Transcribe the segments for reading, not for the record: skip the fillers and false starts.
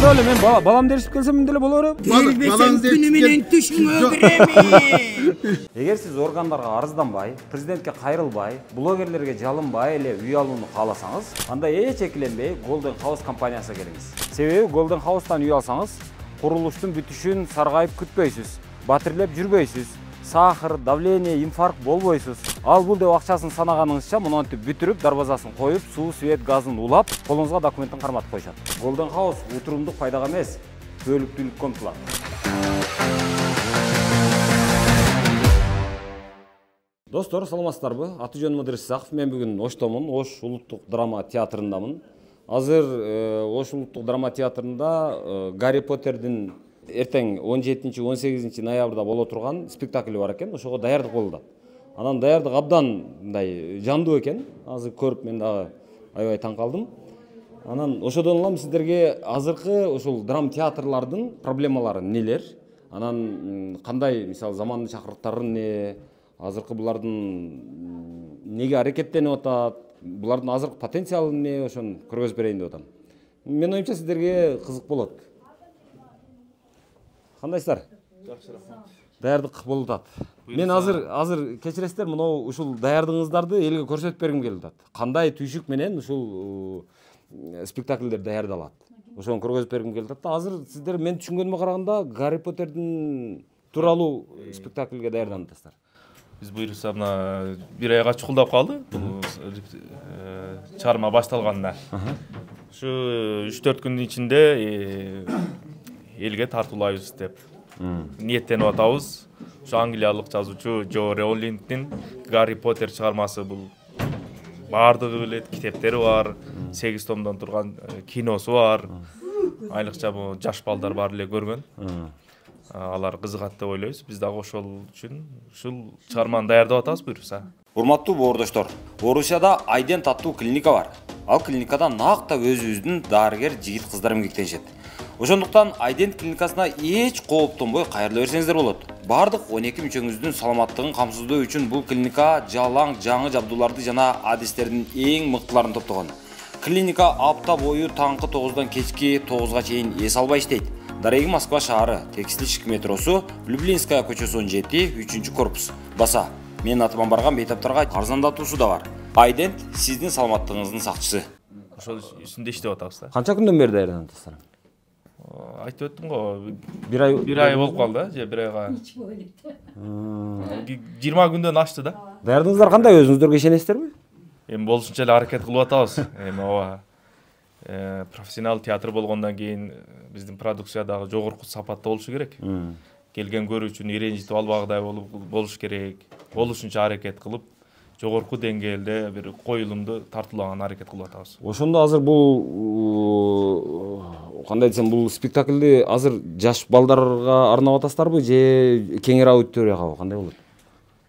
Ошол эле мен балам дерсип келсем деле боло береби? Келбесең күнү менен түшүңө киреми. Эгер сиз органдарга арызданбай, президентке кайрылбай, блогерлерге жалынбай эле үй алууну кааласаңыз, анда эч экиленбей Golden House компаниясына келиңиз. Себеби Golden House'тан үй алсаңыз, курулуштун бүтүшүн саргайып күтпөйсүз, батирлеп жүрбөйсүз, сахар, давление, инфаркт болбойсуз. Ал бул деп акчасын санаганыңызча монтип бүтүрүп, дарбазасын коюп, суу, свет, газын улап, колуңузга документтин карматып коюшат. Golden House утурумдук пайдага эмес, түбөлүктүүлүккө умтулат. Достор, саламатсыздарбы? Аты жөнүм Ыдырыс Исаков. Мен бүгүн Оштомун, Ош улуттук драма театрындамын. Азыр Ош улуттук драма театрында Гарри Поттердин эртең 17-18 ноябрда боло турган спектакли бар экен. Ошого даярдык болуп атат. Анан даярдык абдан мындай жандуу экен. Азыр көрүп мен дагы аябай таң калдым. Анан ошодон улам сиздерге азыркы ушул драма театрлардын проблемалары нелер? Анан кандай, мисалы, замандын чакырыктары эмне? Азыркы булардын неге аракеттенип атат? Булардын азыркы потенциалы эмне? Ошону көргөзүп берейин деп атам. Мен оюмча сиздерге кызык болот. Кандайсыздар? Жакшы, рахмат. Даярдык болуп атат. Мен азыр кечиресиздер, мына ушул даярдыгыңыздарды элге көрсөтүп бергим келип атат. Кандай түйшүк менен ушул спектакльдер даярдалат? Ошону көргөзүп бергим келип атат. Азыр сиздер мен түшүнгөнүмө караганда Гарри Поттердин тууралуу спектакльге даярданасыздар. Биз буюрса мына бир айга чукулдап калды. Бул чыгарма башталганына. Ушу 3-4 күндүн ичинде элге тартуулайбыз деп ниеттенип атабыз. Ушу англиялык жазуучу Джо Роулингдин Гарри Поттер чыгармасы бул баардыгы билет, китептери бар, 8 томдон турган киносу бар. Айрыкча бул жаш балдар баары эле көргөн. Алар кызыгат деп ойлойбуз. Биз дагы ошол үчүн ушул чыгарманы даярдап атабыз буюрса. Урматтуу боордоштор, Орусияда Айдент аттуу клиника бар. Ал клиникада накта өзүбүздүн дарыгер жигит кыздар эмгектенишет. Ошондуктан Айдент клиникасына эч кооптонбой кайрыла берсеңиздер болот. Бардык 12 мүчөңүздүн саламаттыгын камсыздоо үчүн бул клиника жалаң жаңы жабдууларды жана адистердин эң мыктыларын топтогон. Клиника апта бою таңкы 9-дан кечки 9-га чейин эс албай иштейт. Дареги Москва шаары, Текстильщик метросу, Люблинская көчөсү 17, 3-корпус. Баса, менин атыман барган бейтаптарга арзандатуусу да бар. Айдент сиздин саламаттыгыңыздын сакчысы. Ошол үстүндө иштеп атабыз да. Канча күндөн бери даярданасыздар? Айтып өттүм го. Бир ай болуп калды, же бир айга. 20 күндөн ашты да. Даярдыгыңыздар кандай, өзүңүздөргө ишенесиздерби? Эми болушунча эле аракет кылып атабыз. Эми ооба. Профессионал театр болгондон кийин биздин продукция дагы жогорку сапатта болушу керек. Келген көрүүчүнү иренжитип албагыдай болуш керек. Болушунча аракет кылып, жогорку деңгээлде бир коюлумду тартуулаган аракет кылып атабыз. Ошондо азыр бул кандай десем, бул спектакльди азыр жаш балдарга арнап атасыздарбы же кеңири аудиторияга кандай болот?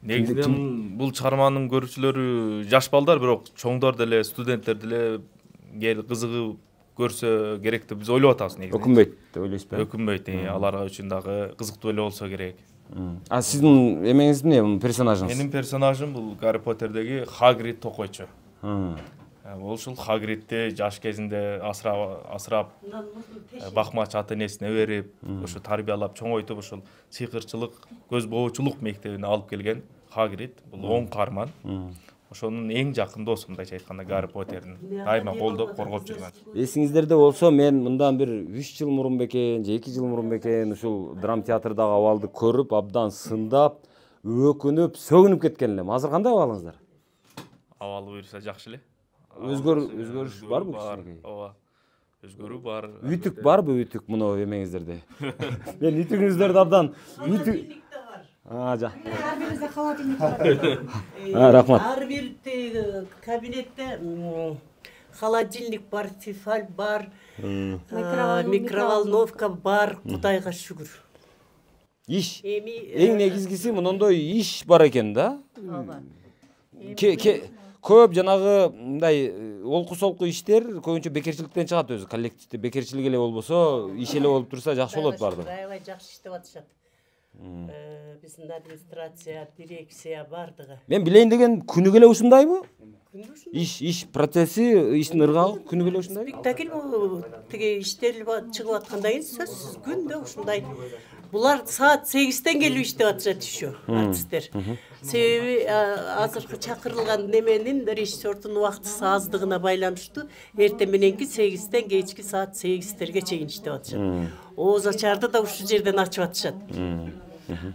Негизинен бул чыгарманын көрүүчүлөрү жаш балдар, бирок чоңдор деле, студенттер деле кызыгып көрсө керек деп биз ойлоп атабыз негизи. Өкүнбөйт деп ойлойсузбу? Өкүнбөйт, аларга үчүн дагы кызыктуу эле болсо керек. А сиздин эмеңиз эмне, персонажыңыз? Менин персонажым бул Гарри Поттердеги Хагрид токойчу. Ол ушул Хагридти жаш кезинде асырап, бакмач ата энесине берип, ушу тарбиялап, чоңойтуп, ушул сыйкырчылык, көз боочулук мектебине алып келген Хагрид бул оң каарман. Ошонун эң жакын досу, мындайча айтканда, Гарри Поттердин дайыма колдоп, коргоп жүргөн. Эсиңиздерде болсо, мен мындан бир 3 жыл мурун бекен, же 2 жыл мурун бекен ушул драма театрдагы абалды көрүп, абдан сындап, өкүнүп, сөгүнүп кеткен элем. Азыр кандай абалыңыздар? Абалы буюрса жакшы эле. Өзгөрүш барбы кичинекей? Ооба. Өзгөрүү бар. Үтүк барбы, үтүк мына эмеңиздерде? Мен үтүгүңүздөрдү абдан Ар бирибизде холодильник бар. Рахмат. Ар бир кабинетте холодильник бар, тефаль бар, микроволновка бар, Кудайга шүгүр. Иш. Эң негизгиси мындай иш бар экен да. Көп жанагы мындай олку-солку иштер көбүнчө бекерчиликтен чыгат өзү. Коллективде бекерчилик эле болбосо, иш эле болуп турса жакшы болот барды. Аябай жакшы иштеп атышат. Биздин администрация, дирекция бардыгы. Мен билейин деген күнү келе ушундайбы? Иш процесси, иштин ыргагы күнү келе ушундайбы? Спектакль бул тиги иштелип чыгып аткандан кийин сөзсүз күндө ушундай. Булар саат 8-тен келип иштеп атышат еще артисттер. Себеби азыркы чакырылган неменин режиссердун убактысы аздыгына байланыштуу эртең мененки 8-тен кечки саат 8-терге чейин иштеп атышат. Ооз ачарды да ушул жерден ачып атышат.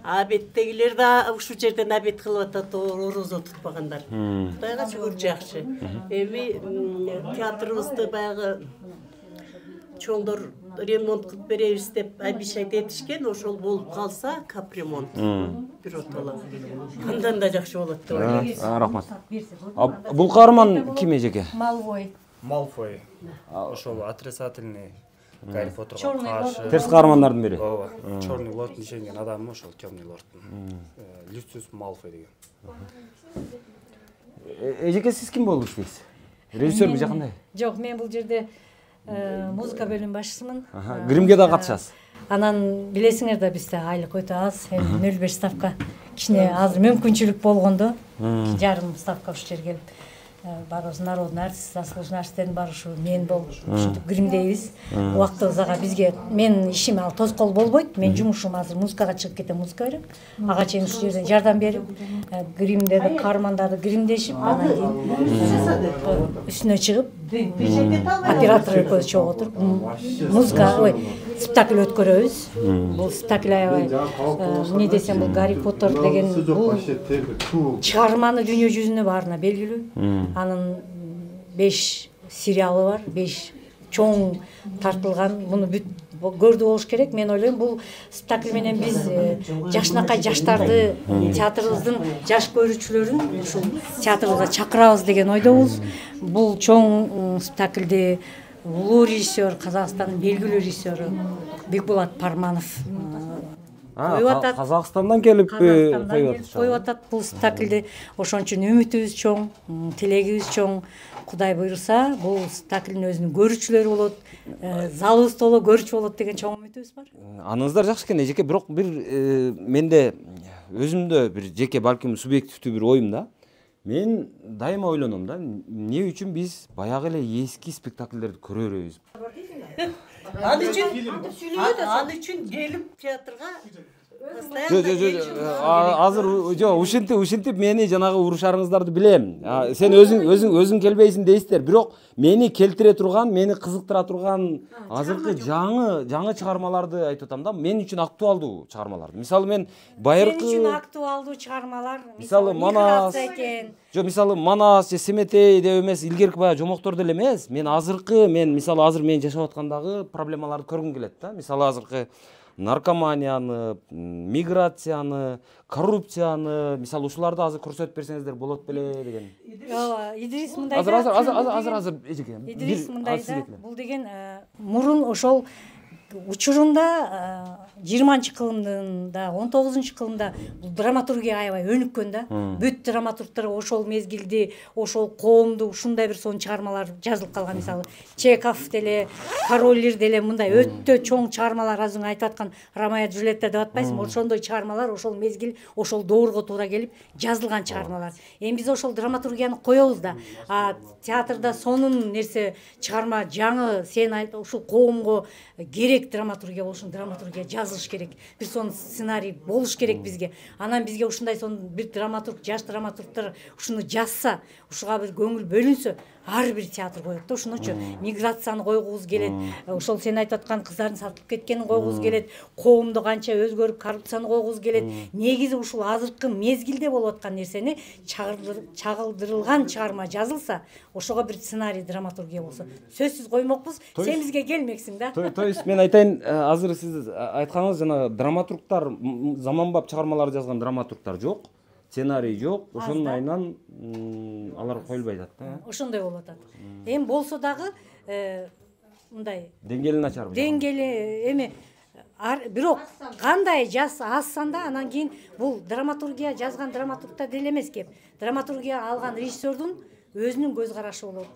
Абеттегилер да ушул жерден абет кылып атат, орозо тутпагандар. Кудайга шүгүр жакшы. Эми театрыбызды баягы чоңдор ремонт кылып беребиз деп обещать этишкен, ошол болуп калса капремонт биротоло. Андан да жакшы болот деп ойлойм. Рахмат. Бул каарман ким эжеке? Малфой. Ошол отрицательный Гарри Поттерга каршы. Терс каармандардын бири. Ооба. Черный лордтун ишенген адамы ошол Темный лордтун. Люциус Малфой деген. Эжеке сиз ким болуп иштейсиз? Режиссербү же кандай? Жок, мен бул жерде музыка бөлүм башчысымын. Гримге да катышасыз. Анан билесиңер да бизде айлык өтө аз. 0,5 ставка. Кичине азыр мүмкүнчүлүк болгондо жарым ставка ушул жерге келип барыбыз народный артист, заслуженный артисттердин баары ушу мен болуп ушинтип гримдейбиз. Убактыбыз ага бизге менин ишим ал тоскоол болбойт. Мен жумушум азыр музыкага чыгып кетем, музыка берем. Ага чейин ушул жерден жардам берип, гримдеди, каармандарды гримдешип, анан кийин үстүнө чыгып, оператор экөөбүз чогуу отуруп, музыка, спектакль өткөрөбүз. Бул спектакль аябай эмне десем, бул Гарри Поттер деген бул чыгарманы дүйнө жүзүнө баарына белгилүү. Анын 5 сериалы бар, 5 чоң тартылган. Муну бүт көрдү болуш керек. Мен ойлойм, бул спектакль менен биз жашынакай жаштарды, театрыбыздын жаш көрүүчүлөрүн ушул театрыбызга чакырабыз деген ойдобуз. Бул чоң спектакльди улуу режиссер, Казакстандын белгилүү режиссеру Бекболот Парманов коюп атат. Казакстандан келип коюп атат бул спектакльди. Ошон үчүн үмүтүбүз чоң, тилегибиз чоң. Кудай буйруса, бул спектакльдин өзүнүн көрүүчүлөрү болот, залыбыз толо көрүүчү болот деген чоң үмүтүбүз бар. Аныңыздар жакшы экен эжеке, бирок бир менде өзүмдө бир жеке балким субъективдүү бир оюм да. Мен дайыма ойлоном да, эмне үчүн биз баягы эле эски спектакльдерди көрө беребиз? Аны үчүн келип театрга азыр ушинтип мени жанагы урушарыңыздарды билем. Сен өзүң келбейсиң дейсиздер, бирок мени келтире турган, мени кызыктыра турган азыркы жаңы чыгармаларды айтып атам да. Мен үчүн актуалдуу чыгармаларды. Мисалы мен байыркы Мен үчүн актуалдуу чыгармалар, мисалы Манас, мисалы Манас же Семетей деп эмес, илгерки баягы жомоктор деле эмес. Мен мисалы азыр мен жашап аткандагы проблемаларды көргүм келет да. Мисалы азыркы наркоманияны, миграцияны, коррупцияны, мисалы ушуларды азыр көрсөтүп берсеңиздер болот беле деген. Ооба, Идрис мындай. Азыр эжеке. Идрис мындай да. Бул деген мурун ошол учурунда 20-кылымда, 19-кылымда бул драматургия аябай өнүккөн да. Бүт драматургтар ошол мезгилди, ошол коомду ушундай бир сонун чыгармалар жазылып калган. Мисалы Чехов деле, Король Лир деле мындай өтө чоң чыгармалар, азыр айтып аткан Ромео Джульетта деп атпайсыңбы? Ошондой чыгармалар ошол мезгил, ошол доорго туура келип жазылган чыгармалар. Эми биз ошол драматургияны коебуз да. Театрда сонун нерсе чыгарма, жаңы сен айт, ушул коомго керек драматургия болушун, драматургия жазылыш керек. Бир сонун сценарий болуш керек бизге. Анан бизге ушундай сонун бир драматург, жаш драматургтар ушуну жазса, ушуга бир көңүл бөлүнсө, ар бир театр коет да. Ошонучу миграцияны койгубуз келет. Ошол сен айтып аткан кыздардын сатылып кеткенин койгубуз келет. Коомду канча өзгөрүп, коррупцияны койгубуз келет. Негизи ушул азыркы мезгилде болуп аткан нерсени чагылдырылган чыгарма жазылса, ошого бир сценарий, драматургия болсо, сөзсүз коймокпуз. Сен бизге келмексиң да. То есть мен айтайын, азыр сиз айтканыңыз жана драматургтар, заманбап чыгармалар жазган драматургтар жок. Сценарий жок, ошонун айынан алар коюлбай атат да. Ошондой болуп атат. Эми болсо дагы мындай деңгээли начар. Деңгээли эми бирок кандай азсан да, анан кийин бул драматургия жазган драматургтар деле эмес кеп. Драматургия алган режиссердун өзүнүн көз карашы болот.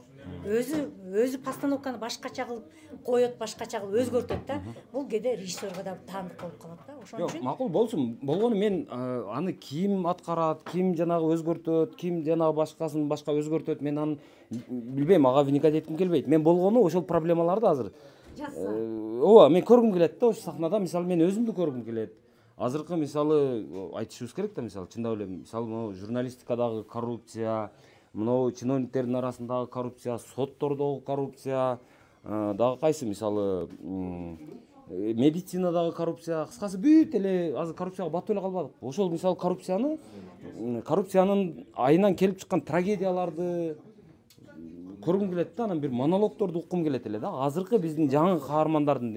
өзү постановканы башкача кылып коет, башкача кылып өзгөртөт да. Бул кээде режиссерге да таандык болуп калат да. Ошон Жок, үчүн макул болсун. Болгону мен аны ким аткарат, ким жанагы өзгөртөт, ким жанагы башкасын башка өзгөртөт, мен аны билбейм, ага вникать этким келбейт. Мен болгону ошол проблемаларды азыр ооба, мен көргүм келет да, ошо сахнада, мисалы мен өзүмдү көргүм келет. Азыркы мисалы айтышыбыз керек да, мисалы чындап эле, мисалы могу журналистикадагы коррупция, мынау чиновниктердин арасындагы коррупция, соттордогу коррупция, дагы кайсы мисалы медицинадагы коррупция, кыскасы бүт эле азыр коррупцияга батып эле калбадык. Ошол мисалы коррупциянын айынан келип чыккан трагедияларды көргүм келет да, анан бир монологдорду уккум келет эле да. Азыркы биздин жаңы каармандардын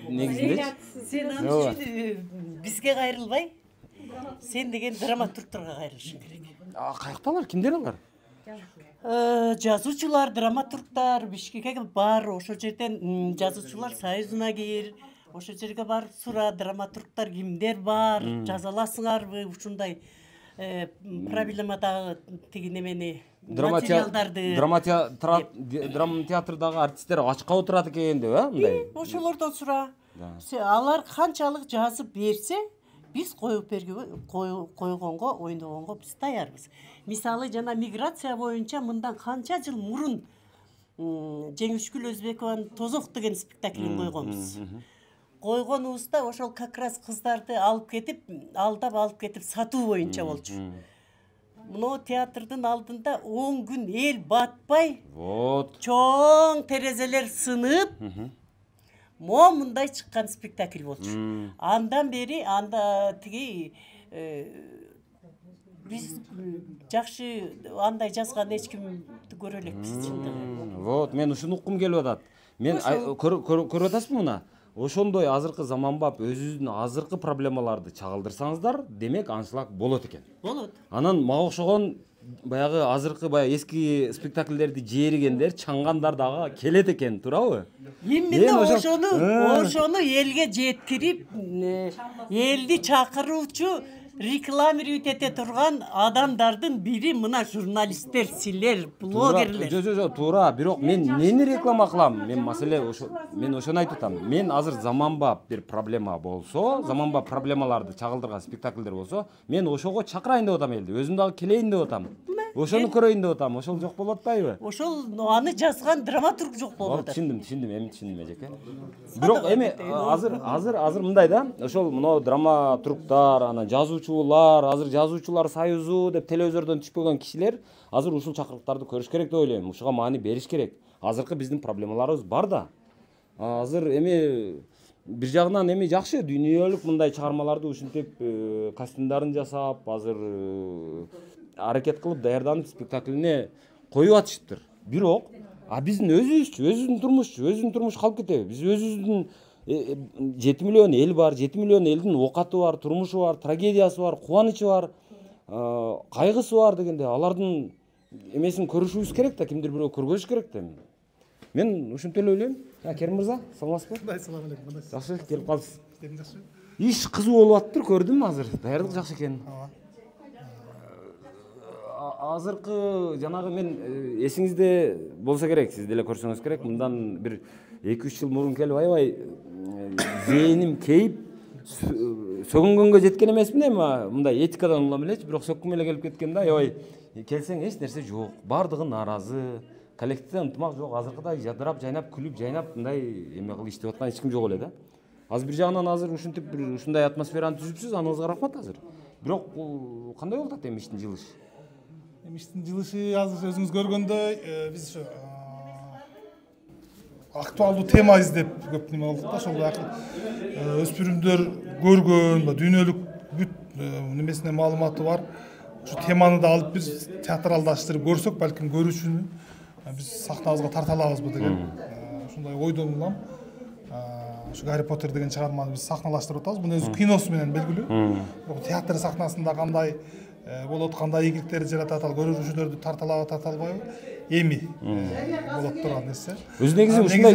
негизинде Сен аны бизге кайрылбай, сен деген драматургторго кайрылышың керек. Каякталар, кимдер алар? Жазуучулар, драматургтар Бишкекке бар, ошол жерден жазуучулар союзуна кир, ошол жерге барып сура, драматургтар кимдер бар, жаза аласыңарбы ушундай проблемадагы тиги немени материалдарды. Драма театрдагы артисттер ачка отурат экен деп, мындай. Ошолордон сура. Алар канчалык жазып берсе, биз коюп койгонго, ойногонго биз даярбыз. Мисалы жана миграция боюнча мындан канча жыл мурун Жеңишгүл Өзбекованын Тозок деген спектаклин койгонбуз. Койгонубузда ошол как раз кыздарды алып кетип, алып кетип сатуу боюнча болчу. Мына театрдын алдында 10 күн эл батпай, чоң терезелер сынып, мындай чыккан спектакль болчу. Андан бери тиги биз жакшы андай жазган эч кимди көрө элекпиз чындыгы. Вот, мен ушуну уккум келип атат. Мен көрүп атасызбы мына? Ошондой азыркы заманбап өзүнүн азыркы проблемаларды чагылдырсаңыздар, демек анчлаг болот экен. Болот. Анан мага окшогон баягы азыркы эски спектакльдерди жээригендер, чаңгандар дагы келет экен, туурабы? Именно ошону элге жеткирип, элди чакыруучу рекламировать эте турган адамдардын бири мына журналисттер, силер, блогерлер. Жо, туура, бирок мен эмнени реклама кылам? Мен маселе мен ошону айтып атам. Мен азыр заманбап бир проблема болсо, заманбап проблемаларды чагылдырган спектакльдер болсо, мен ошого чакырайын деп атам элди. Өзүм дагы келейин деп атам. Ошону көрөйүн деп атам. Ошол жок болуп атпайбы? Ошол аны жазган драматург жок болуп атат. Эми түшүндүм эжеке. Бирок эми азыр мындай да, ошол мына драматургтар, анан жазуучулар, азыр жазуучулар союзу деп телевизордон түшпөгөн кишилер азыр ушул чакырыктарды көрүш керек деп ойлойм. Ушуга маани бериш керек. Азыркы биздин проблемаларыбыз бар да. Азыр эми бир жагынан эми жакшы дүйнөлүк мындай чыгармаларды ушинтип костюмдарын жасап, азыр аракет кылып даярданып спектаклине коюп атышыптыр. Бирок биздин өзүбүздүн турмуш калып кетеби? Биз өзүбүздүн 7 миллион эл бар, 7 миллион элдин окаты бар, турмушу бар, трагедиясы бар, кубанычы бар, кайгысы бар дегенде алардын эмесин көрүшүбүз керек да, кимдир бирөө көргөзүш керек да. Мен ушинтип эле ойлойм. Керим мырза, саламатсызбы? Салам алейкум. Жакшы, келип калдыңыз. Жакшы. Иш кызуу болуп аттыр, көрдүм азыр. Даярдык жакшы экен. Азыркы жанагы мен эсиңизде болсо керек, сиз деле көрсөңүз керек. Мындан бир 2-3 жыл мурун келип аябай зээним кейип сөгүнгөнгө жеткен эмесмин эми мындай этикадан улам элечи, бирок сөккүм эле келип кеткен да. Аябай келсең эч нерсе жок, бардыгы нааразы, коллективде ынтымак жок, азыркыдай жадырап, жайнап, күлүп, жайнап мындай эме кылып иштеп аткан эч ким жок эле да. Азыр бир жагынан азыр ушинтип бир ушундай атмосфераны түзүпсүз, аныңызга рахмат азыр. Бирок кандай болуп атат эми иштин жылышы? Иштин жылышы азыр өзүңүз көргөндөй биз ошо актуалдуу тема издеп көп неме болдук да, ошол өспүрүмдөр көргөн, дүйнөлүк бүт немесине маалыматы бар. Ушу теманы да алып биз театралдаштырып көрсөк, балким көрүүчүнү биз сахнабызга тарта алабызбы деген ушундай ойдон улам. Ушу Гарри Поттер деген чыгарманы биз сахналаштырып атабыз. Муну өзү киносу менен белгилүү. Бирок театр сахнасында кандай болот, кандай ийгиликтерди жаратат, ал көрүүчүлөрдү тарталап тарта албайбы? Эми болот турган нерсе. Өз негизи ушундай.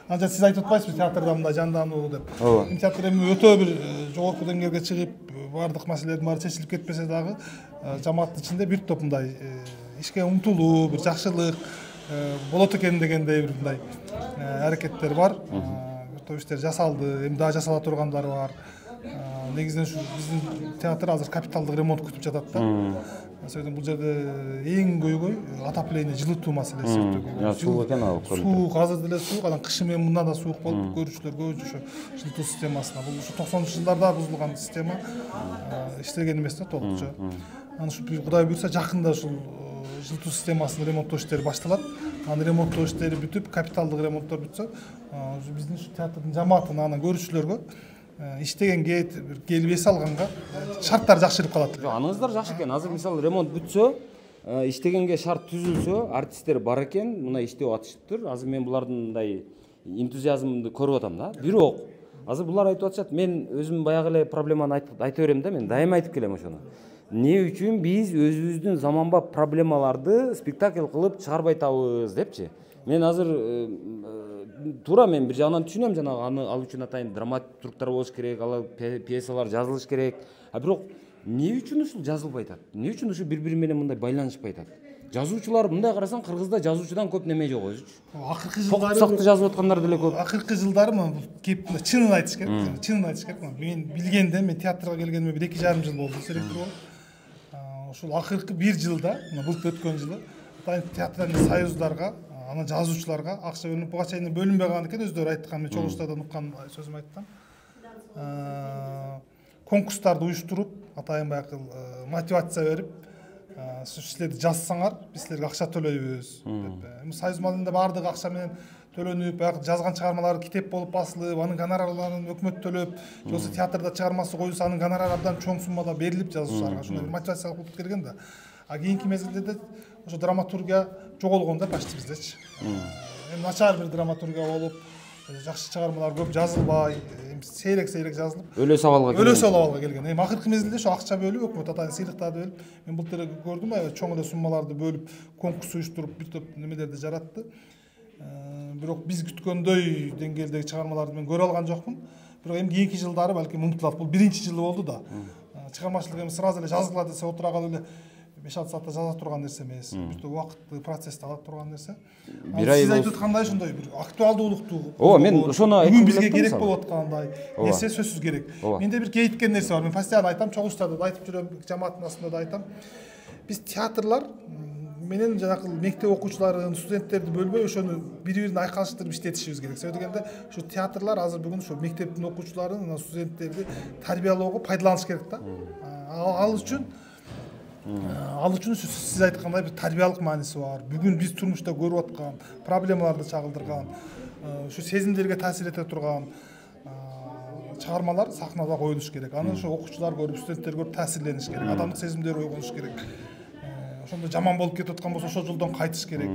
Анча сиз айтып атпайсызбы театрда мындай жандануу деп. Театр эми өтө бир жогорку деңгээлге чыгып, бардык маселелердин баары чечилип кетпесе дагы, жамааттын ичинде бир топ мындай ишке умтулуу, бир жакшылык, болот экен дегендей бир мындай аракеттер бар. То иштер жасалды, эми дагы жасала тургандары бар. Негизинен ушу биздин театр азыр капиталдык ремонт күтүп жатат да. Себеби бул жерде эң көйгөй отопление, жылытуу маселеси өтө көйгөй. Суук экен ал. Суук азыр деле суук, анан кышы менен мындан да суук болуп, көрүүчүлөр көбүнчө ошо жылытуу системасына. Бул ушу 90-жылдарда бузулган система иштеген эмес да толукча. Анан ушу Кудай буйрса жакында ушул жылытуу системасын ремонттоо иштери башталат. Анан ремонттоо иштери бүтүп, капиталдык ремонттор бүтсө, биздин ушу театрдын жамаатына, анан көрүүчүлөргө иштегенге, келип эс алганга шарттар жакшырып калат. Аныңыздар жакшы экен. Азыр мисалы ремонт бүтсө, иштегенге шарт түзүлсө, артисттер бар экен, мына иштеп атышыптыр. Азыр мен булардын мындай энтузиазмды көрүп атам да. Бирок азыр булар айтып атышат, мен өзүм баягы эле проблеманы айта берем да, мен дайыма айтып келем ошону. Не үчүн биз өзүбүздүн заманбап проблемаларды спектакль кылып чыгарбай атабыз депчи. Мен азыр туура мен бир жагынан түшүнөм, жанагы ал үчүн атайын драматургтар болуш керек, ал пьесалар жазылыш керек. Бирок эмне үчүн ушул жазылбай атат? Эмне үчүн ушу бири-бири менен мындай байланышпай атат? Жазуучулар мындай карасаң Кыргызда жазуучудан көп неме жок өзүчү. Акыркы жылдары Сакты жазып аткандар деле көп. Акыркы жылдары кеп чынын айтыш керек. Чынын айтыш керек. Мен билгенде, мен театрга келгениме 1-2,5 жыл болду, директор болуп. Ушул акыркы 1 жылда, былтыр өткөн жылы атайын театрдын союздарга, анан жазуучуларга акча бөлүнүп, буга чейин бөлүнбөй калган экен, өздөрү айткан, мен чогулуштардан уккан сөзүм айткам. Конкурстарды уюштуруп, атайын баягы мотивация берип, силерди жазсаңар, биз силерге акча төлөйбүз деп. Эми союз малында баардыгы акча менен төлөнүп, баягы жазган чыгармалары китеп болуп басылып, анын гонорарларын өкмөт төлөп, же болбосо театрда чыгармасы коюлса, анын гонорары абдан чоң суммада берилип жазуучуларга, ушундай бир мотивациялык болуп келген да. А кийинки мезгилде ошо драматургия жоголгон да почти биздечи. Эми начар бир драматургия болуп, жакшы чыгармалар көп жазылбай, сейрек жазылып, өлөс абалга келген. Эми акыркы мезгилде ошо акча бөлүп, өкмөт атайын сыйлыктарды берип, мен былтыр көрдүм, чоң эле суммаларды бөлүп, конкурс уюштуруп, бир топ немелерди жаратты. Бирок биз күткөндөй деңгээлдеги чыгармаларды мен көрө алган жокмун. Бирок эми кийинки жылдары балким умтулат. Бул биринчи жылы болду да. Чыгармачылык эми сразу эле жазгыла десе отура калып эле 5-6 саатта жаза турган нерсе эмес. Бир топ убакытты процессти ала турган нерсе. Сиз айтып аткандай ошондой бир актуалдуулукту. Ооба, мен ошону айтып бүгүн бизге керек болуп аткандай нерсе сөзсүз керек. Менде бир кейиткен нерсе бар. Мен постоянно айтам, чогулуштарда да айтып жүрөм, жамааттын астында да айтам. Биз театрлар менен жанакы мектеп окуучуларын, студенттерди бөлбөй, ошону бири-бирин айкалыштырып иштетишибиз керек. Себеби дегенде, ушу театрлар азыр бүгүн ушу мектептин окуучуларын, студенттерди тарбиялоого пайдаланыш керек да. Ал үчүн сиз айткандай бир тарбиялык мааниси бар. Бүгүн биз турмушта көрүп аткан проблемаларды чагылдырган, ушу сезимдерге таасир эте турган чыгармалар сахнада коюлуш керек. Аны ошо окуучулар көрүп, студенттер көрүп таасирлениш керек. Адамдык сезимдер ойгонуш керек. Ошондо жаман болуп кетип аткан болсо, ошол жолдон кайтыш керек.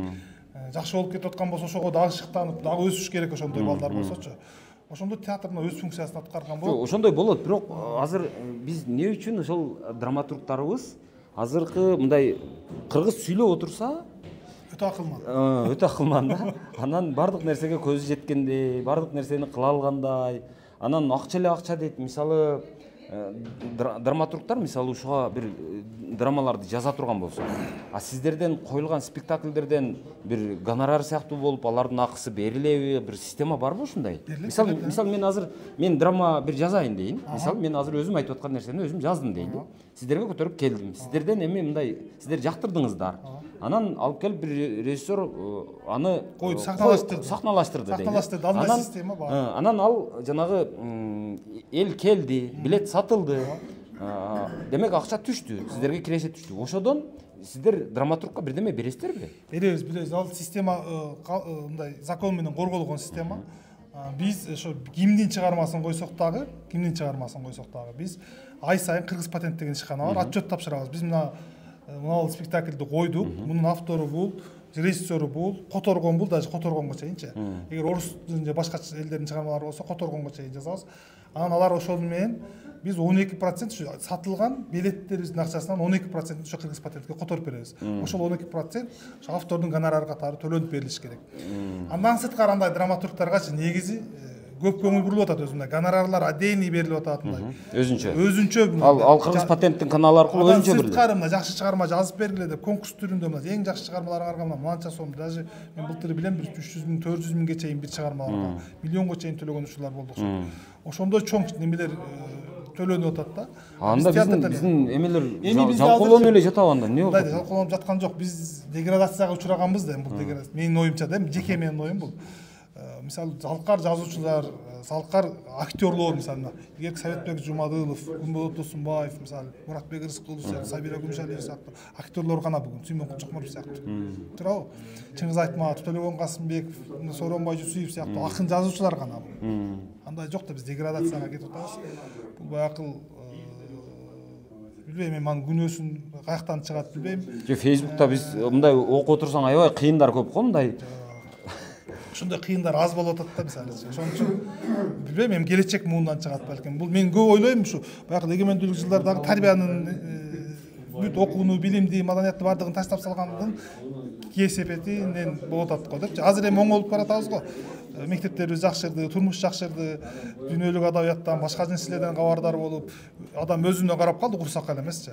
Жакшы болуп кетип аткан болсо, ошого дагы шыктанып, дагы өсүш керек ошондой балдар болсочу. Ошондо театрдын өз функциясын аткарган болот. Ошондой болот, бирок азыр биз эмне үчүн ошол драматургтарыбыз азыркы мындай кыргыз сүйлөп отурса, өтө акылман. Өтө акылман да. Анан бардык нерсеге көзү жеткендей, бардык нерсени кыла алгандай. Анан акча эле акча дейт. Мисалы драматургтар мисалы ушуга бир драмаларды жаза турган болсо, а сиздерден коюлган спектакльдерден бир гонорар сыяктуу болуп, алардын акысы берилеби, бир система барбы ушундай? Мисалы мен драма бир жазайын дейин. Мисалы мен азыр өзүм айтып аткан нерсени өзүм жаздым дейли. Сиздерге көтөрүп келдим. Сиздерден эми мындай сиздер жактырдыңыздар. Анан алып келип бир режиссер аны коюп сахналаштырды дейли. Сахналаштырды, андай система бар. Анан ал жанагы эл келди, билет сатылды. Демек акча түштү, сиздерге киреше түштү. Ошодон сиздер драматургка бирдеме бересиздерби? Беребиз. Ал система мындай закон менен корголгон система. Биз ошо кимдин чыгармасын койсок дагы, биз ай сайын Кыргыз патент деген ишкана бар, отчет тапшырабыз. Биз мына спектакльди койдук, мунун автору бул, режиссеру бул, которгон бул, даже которгонго чейинчи. Эгер орустун же башка элдердин чыгармалары болсо, которгонго чейин жазабыз. Анан алар ошол менен биз 12% сатылган билеттерибиздин акчасынан 12% ошо Кыргыз патентке которуп беребиз. Ошол 12% ошо автордун гонорары катары төлөнүп берилиш керек. Андан сырткары андай драматургтаргачы негизи көп көңүл бурулуп атат өзүнө. Гонорарлар отдельный берилип атат мындай. Өзүнчө. Ал Кыргыз патенттин каналы аркылуу өзүнчө берилет. Сырткары мына жакшы чыгарма жазып бергиле деп конкурс түрүндө мына эң жакшы чыгармаларыңарга мынанча сом, даже мен былтыр билем 300 миң 400 миңге чейин бир чыгармаларга миллионго чейин төлөгөн учурлар болду ошо. Ошондой чоң немелер төлөнүп атат да. Анда биздин эмелер жалкоолонуп эле жатабы анда? Эмне болду? Жалкоолонуп жаткан жок. Биз деградацияга учураганбыз да, бул деградация. Менин оюмча да, жеке менин оюм бул. Мисалы залкар жазуучулар, залкар актерлор, мисалы эгер Советбек Жумадылов, Гүлболот Досунбаев, мисалы Муратбек Рыскулов сыяктуу, Сабира Күмүшалиев сыяктуу актерлор гана бүгүн, Сүймөн Кучукмуров сыяктуу. Туурабы? Чыңгыз Айтматов, Төлөгөн Касымбеков, Сооронбай Жусуев сыяктуу акын жазуучулар гана бүгүн. Андай жок да, биз деградацияга кетип атабыз. Бул баякыл билбейм, мен анын күнөөсүн каяктан чыгат билбейм. Фейсбукта биз мындай окуп отурсаң аябай кыйындар көп го мындай. Ушундай кыйындар аз болуп атат да мисалы. Ошон үчүн билбейм, эми келечек муундан чыгат балким. Бул мен көп ойлойм, ушу баягы эгемендүүлүк жылдардагы тарбиянын бүт окууну, билимди, маданиятты бардыгын таштап салгандын кесепетинен болуп атат го депчи. Азыр эми оңолуп баратабыз го. Мектептерибиз жакшырды, турмуш жакшырды, дүйнөлүк адабияттан, башка нерселерден кабардар болуп, адам өзүнө карап калды, курсак эле эмесчи.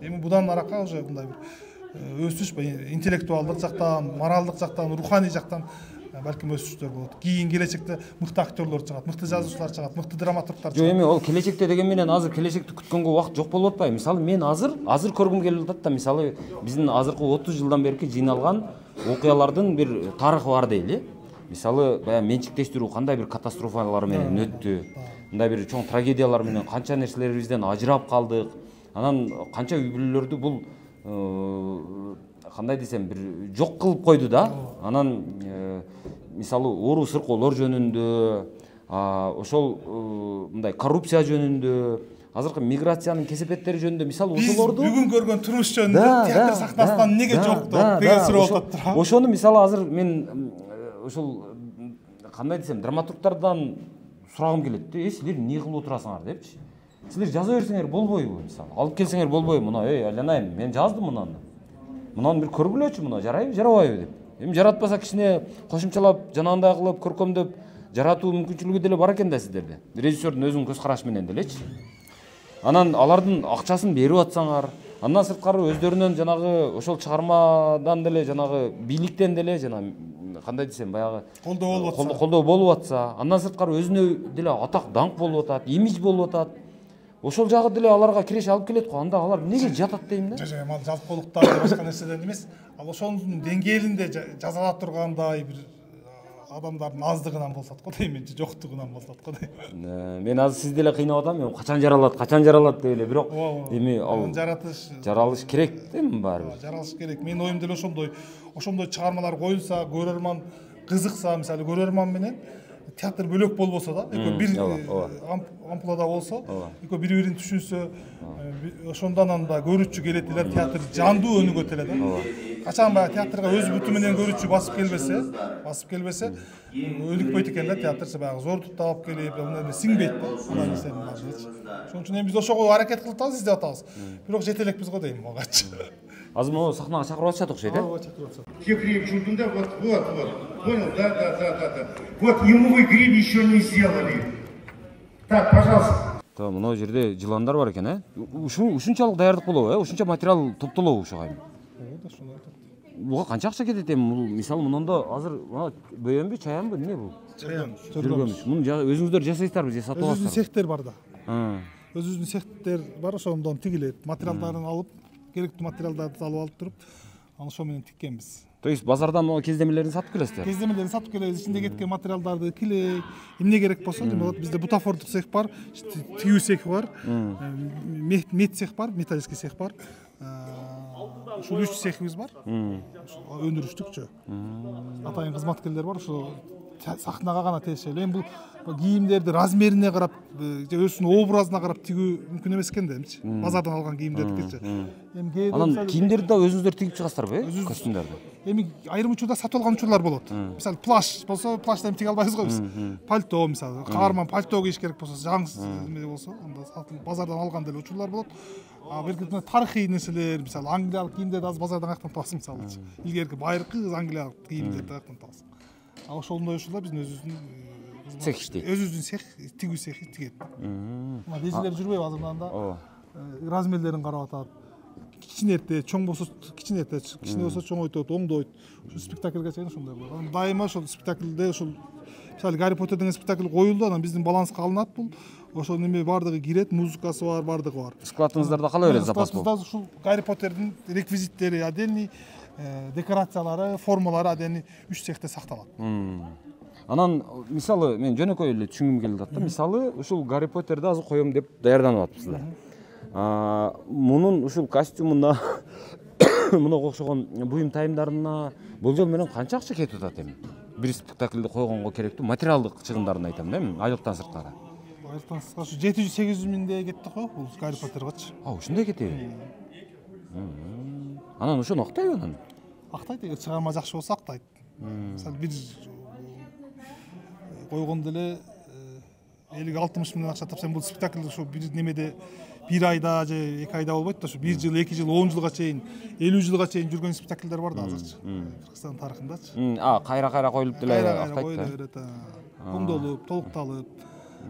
Эми будан арака уже мындай бир өсүш, интеллектуалдык жактан, моралдык жактан, руханий жактан балким өсүштөр болот. Кийин келечекте мыкты актерлор чыгат, мыкты жазуучулар чыгат, мыкты драматургдар чыгат. Жок, эми ол келечекте деген менен азыр келечекти күткөнгө убакыт жок болуп атпайбы? Мисалы мен азыр көргүм келип атат да, мисалы биздин азыркы 30 жылдан берки жыйналган окуялардын бир тарыхы бар дейли. Мисалы баягы менчиктештирүү кандай бир катастрофалар менен өттү. Мындай бир чоң трагедиялар менен канча нерселерибизден ажырап калдык. Анан канча үй бүлөлөрдү бул кандай десем бир жок кылып койду да. Анан мисалы ору сыркоолор жөнүндө, ошол мындай коррупция жөнүндө, азыркы миграциянын кесепеттери жөнүндө мисалы ошолорду бүгүн көргөн турмуш жөнүндө театр сахнасынан эмнеге жокту деген суроо болуп атат. Ошону мисалы азыр мен ошол кандай десем драматургдардан сурагым келет. Силер эмне кылып отурасыңар депчи. Силер жаза берсеңер болбойбу мисалы. Алып келсеңер болбойбу мына, айланайын, мен жаздым мынаны. Мунаны бир көргүлөчү, мына жарайбы, жарабайбы деп. Эми жаратпаса кичине кошумчалап, жанагындай кылып, көркөмдөп жаратуу мүмкүнчүлүгү деле бар экен да сиздерде. Режиссердун өзүнүн көз карашы менен делечи. Анан алардын акчасын берип атсаңар, андан сырткары өздөрүнөн жанагы ошол чыгармадан деле жанагы бийликтен деле жана кандай десем баягы колдоо болуп атса, андан сырткары өзүнө деле атак даңк болуп атат, имидж болуп атат. Ошол жагы деле аларга киреше алып келет го. Анда алар эмнеге жатат дейм да. Жок, ал жалпылыктан башка нерседен эмес. Ал ошонун деңгээлинде жазала тургандай бир адамдардын аздыгынан болсот го дейм, менчи жоктугунан болсот го дейм. Мен азыр сизди эле кыйнап атам, мен качан жаралат деп эле, бирок эми ал жаралыш керек дейм баары бир. Жаралыш керек. Менин оюм деле ошондой чыгармалар коюлса, көрөрман кызыкса, мисалы көрөрман менен театр бөлөк болбосо да, бир ампулада болсо, бири-бирин түшүнсө, ошондон анда көрүүчү келет эле, театр жандуу өнүгөт эле да. Качан баягы театрга өз бүтү менен көрүүчү басып келбесе, өнүкпөйт экен да театр, баягы зордук таап келип, сиңбейт да, андай нерсенин баардыгы. Ошон үчүн эми биз ошого аракет кылып атабыз, издеп атабыз. Бирок жете элекпиз го дейм магачы. Азыр могу сахнага чакырып атышат окшойт, чакырып атышат. Греб Журдунда, вот. Понял? Да. Вот ему вы греб еще не сделали. Так, пожалуйста. Tamam, мына жерде жыландар бар экен, ушунчалык даярдык болобу, ушунча материал топтолобу ушуга эми? Да, ошондой атат. Буга канча акча кетет эми? Бул мисалы мынанда азыр бөйөнбү, чаянбы, эмне бул? Чаян, жүргөмүш. Муну өзүңүздөр жасайсыздарбы же сатып аласыздарбы? Өзүбүздүн цехтер бар да. Өзүбүздүн цехтер бар, ошондон тигилет. Материалдарын алып, керектүү материалдарды алып алып туруп, ошо менен тиккенбиз. То есть базардан могу кездемелерин сатып келесиздер? Кездемелерин сатып келебиз, ичинде кеткен материалдарды килей, эмне керек болсо, бизде бутафордук цех бар, тигүү цехи бар, мед цех бар, металлический цех бар. Ушул 3 цехибиз бар. Өндүрүштүкчү. Атайын кызматкерлер бар, ошо сахнага гана тиешелүү. Эми бул кийимдерди размерине карап, же өзүнүн образына карап тигүү мүмкүн эмес экен да, эмчи. Базардан алган кийимдердикичи. Эми анан кийимдерди да өзүңүздөр тигип чыгасыздарбы, костюмдарды? Эми айрым учурда сатып алган учурлар болот. Мисалы плащ болсо, плащтан тиге албайбыз го биз. Пальто мисалы, каарман пальто кийиш керек болсо, жаңсыз эме болсо, анда сатылып базардан алган деле учурлар болот. Белгилүү тарыхый нерселер, мисалы англиялык кийимдерди азыр базардан каяктан табасың мисалы. Илгерки байыркы англиялык кийимдерди каяктан табасың. Ошондой ушулар биздин өзүбүздүн Цех иштейт. Өзүбүздүн цех, тигүү цехи тигет. Мына дежелер жүрбөйбү азырдан да. Ооба. Размерлерин карап атат. Кичинерте, чоң болсо кичинерте, кичине болсо чоңойтот, оңдойт. Ушул спектакльга чейин ошондой болот. Дайыма ошол спектакльде ошол мисалы Гарри Поттер деген спектакль коюлду, анан биздин баланска алынат бул. Ошол неме бардыгы кирет, музыкасы бар, бардыгы бар. Складыңыздарда калай берет запас болуп? Складыбызда ушул Гарри Поттердин реквизиттери, отдельный декорациялары, формалары отдельный 3 цехте сакталат. Анан мисалы мен жөнөкөй эле түшүнгүм келип атат да. Мисалы ушул Гарри Поттерди азыр коем деп даярданып атпсыздар. Мунун ушул костюмуна мунга окшогон буюм тайымдарына болжол менен канча акча кетип атат эми? Бир спектакльди койгонго керектүү материалдык чыгындарын айтам да эми, айлыктан сырткары. Айлыктан сырткары 700-800 миңдей кетти го бул Гарри Поттергачы. Ушундай кетеби? Анан ошону актайбы анан? Актайт, эгер чыгарма жакшы болсо актайт. Мисалы бир койгондо эле 50-60 миң акча тапсам бул спектакль ошо бир немеде 1 айда же 2 айда болбойт да, ошо 1 жыл, 2 жыл, 10 жылга чейин, 50 жылга чейин жүргөн спектакльдер бар да азырчы. Кыргызстан тарыхындачы. Кайра коюлуп деле актайт. Коюла берет. Оңдолуп, толукталып,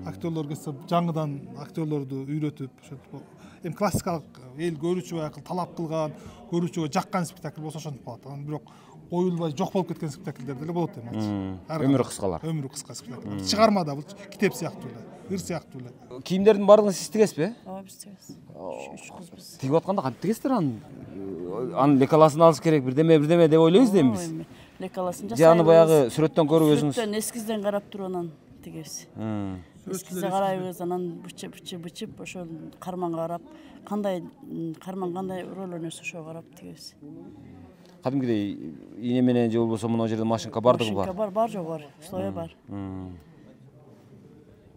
актерлор келсе жаңыдан актерлорду үйрөтүп, ошентип эми классикалык эл көрүүчүгө акыл талап кылган, көрүүчүгө жаккан спектакль болсо ошентип калат. Анан бирок коюлбай жок болуп кеткен спектакльдер деле болот эми. Өмүрү кыскалар. Өмүрү кыска спектакль. Чыгармада бул китеп сыяктуу эле, ыр сыяктуу эле. Кийимдердин баардыгын сиз тигесизби? Ооба, биз тигебиз. 3 кызбыз. Тигип атканда кантип тигесиздер аны? Анын лекаласын алыш керек, бирдеме деп ойлойбуз да эми биз. Лекаласын жасайбыз. Же аны баягы сүрөттөн көрүп өзүңүз? Сүрөттөн эскизден карап туруп анан тигебиз. Эскизде карайбыз, анан бычып, ошол карманга карап, карман кандай роль ойносо ошого карап тигебиз. Кадимкидей ийне менен же болбосо мына жерде машинка бардыгы бар. Машинка бар жок бар, слоя бар.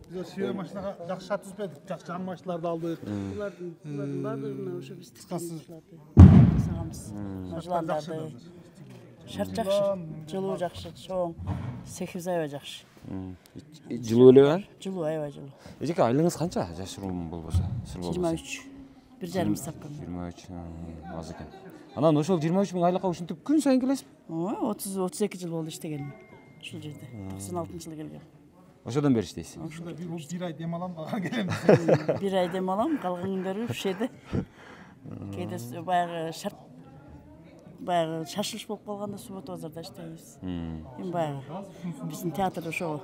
Биз сүйө машинага жакшы шарт түзбөдүк, жакшы жаңы машиналарды алдык. Булардын баардыгына ошо биз тигебиз. Жасаганбыз. Жыландарды. Шарт жакшы, жылуу жакшы, чоң, цехибиз аябай жакшы. Жылуу эле бар? Жылуу, аябай жылуу. Эжеке айлыгыңыз канча жашыруун болбосо? 23. 1,5 ставка. 23 аз экен. Анан ошол 23 миң айлыкка ушинтип күн сайын келесизби? 30-32 жыл болду иштегеним. Ушул жерде. 96-жылы келгем. Ошодон бери иштейсиз? Ушунда бир ай дем алам, келем. Бир ай дем алам, калган күндөрү ушул жерде. Кээде баягы шашылыш болуп калганда суббота базарда иштейбиз. Эми баягы биздин театр ошого.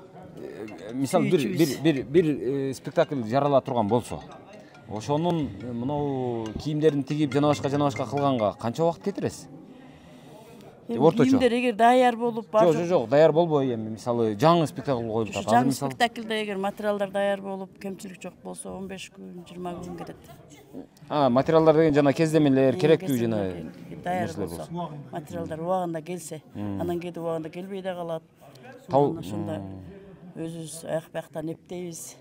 Мисалы бир спектакль жарала турган болсо, ошонун мынау кийимдерин тигип жана башка кылганга канча убакыт кетиресиз? Орточо. Кийимдер эгер даяр болуп Жок, даяр болбой эми мисалы жаңы спектакль коюлуп атат. Жаңы спектакльде эгер материалдар даяр болуп, кемчилик жок болсо 15 күн, 20 күн кетет. Материалдар деген жана кездемелер керектүү жана даяр болсо, материалдар убагында келсе, анан кээде убагында келбей да калат. Ошондо өзүбүз аяк-баяктан эптейбиз.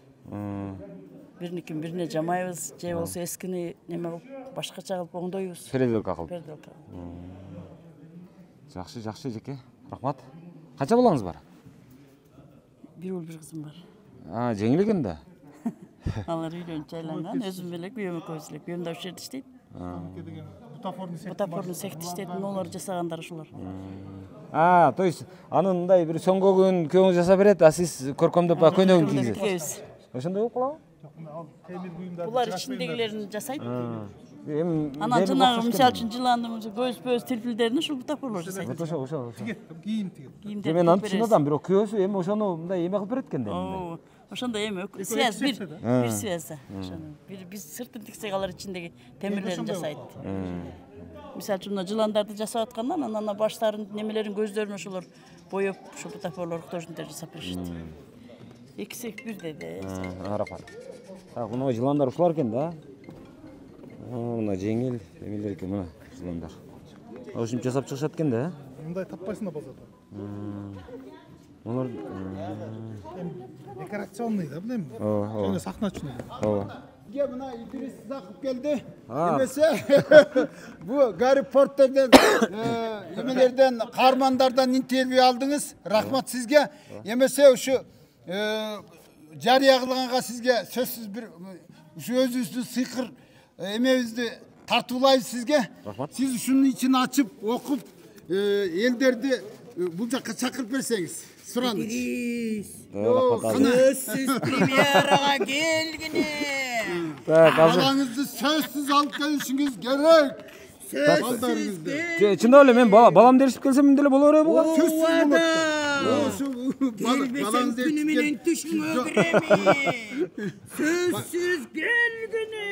Биринин бирине жамайбыз, же болсо эскини неме кылып, башкача кылып оңдойбуз. Переделка кылып. Жакшы эжеке, рахмат. Канча балаңыз бар? Бир уул бир кызым бар. Жеңил экен да. Алар үйлөнүп жайланган, өзүм эле күйөөм экөөбүз эле. Күйөөм да ушул жерде иштейт. Бутафорный цехте иштейт, олар жасагандар ушулар. То есть анын мындай бир сөңгөгүн күйөөңүз жасап берет, а сиз көркөмдөп көйнөгүн кийгизесиз. Ошондой болуп калабы? Булар ичиндегилерин жасайт. Анан жанагы мисалы үчүн жыландын көз тирпилдерин ушул бутафорлор жасайт. Ошо. Кийим тигет. Мен аны түшүнөм, бирок күйөөсү эми ошону мындай эме кылып берет экен да. Ошондо эми связь бир связь. Биз сыртын тиксек алар ичиндеги темирлерин жасайт. Мисалы үчүн мына жыландарды жасап аткандан анан баштарын, немелерин, көздөрүн ошолор боеп, ошо бутафорлор художниктер жасап беришет. Экиси бирдей. Рахмат. Мына жыландар ушулар экен да. Мына жеңил эмелер экен, мына жыландар. Ушинтип жасап чыгышат экен да. Мындай таппайсың да базарда. Алар декорационный да, билем. Жана сахна үчүн. Ге мына Идрис Закып келди. Эмесе бу Гарри Поттерден эмелерден, каармандардан интервью алдыңыз. Рахмат сизге. Эмесе ушу жарыя кылганга сизге сөзсүз бир ушу өзүбүздүн сыйкыр эмебизди тартуулайбыз сизге. Сиз ушунун ичин ачып, окуп, элдерди бул жакка чакырып берсеңиз. Сураныч. Сөзсүз премьерага келгине. Так, азыр Балаңызды сөзсүз алып келишиңиз керек. чындап эле мен балам деришип келсем мындай эле боло береби буга? Келбесең күнү менен түшүңө киреми. Сөзсүз келгине.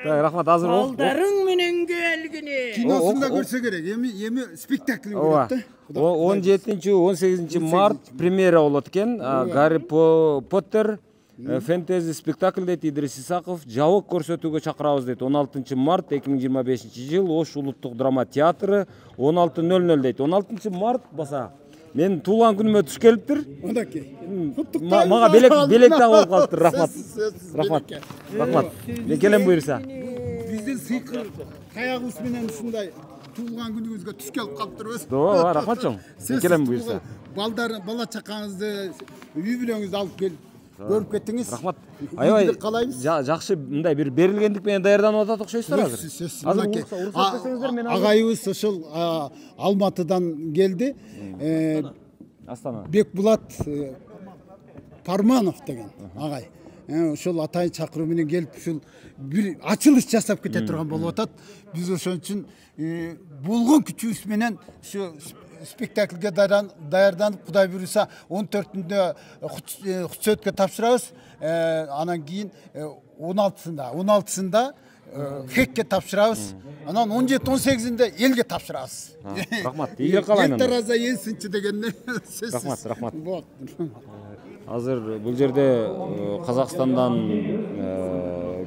Так, рахмат, азыр Балдарың менен келгине. Киносунда көрсө керек. Эми спектаклин көрөт да. 17-18 март премьера болот экен. Гарри Поттер фэнтези спектакль дейт Идрис Исаков. Жабык көрсөтүүгө чакырабыз дейт. 16 март 2025 жыл Ош улуттук драма театры 16:00 дейт. 16 март баса. Мен туулган күнүмө туш келиптир. Ондакей. Мага белек так болуп калыптыр. Рахмат. Мен келем буйрса. Биздин сыйкыр таягыбыз менен ушундай туулган күнүңүзгө туш келип калыптырбыз. Ооба, рахмат чоң. Мен келем буйрса. Бала чакаңызды, үй бүлөңүздү алып келип көрүп кеттиңиз. Рахмат. Аябай каалайбыз. жакшы мындай бир берилгендик менен даярданып атат окшойсуздар азыр. Азыр агайыбыз ошол Алматыдан келди. Астана. Бекбулат Парманов деген агай. Ошол атайын чакыруу менен келип ушул бир ачылыш жасап кете турган болуп атат. Биз ошон үчүн болгон күчүбүз менен ушу спектакльге даярданып, Кудай буйруса 14-ндө Хутсөткө тапшырабыз. Анан кийин 16-сында Хекке тапшырабыз. Анан 17-18-ндө элге тапшырабыз. Рахмат. Ийгилик каалайм. Тараза энсинчи дегенде сөзсүз. Рахмат. Азыр бул жерде Казакстандан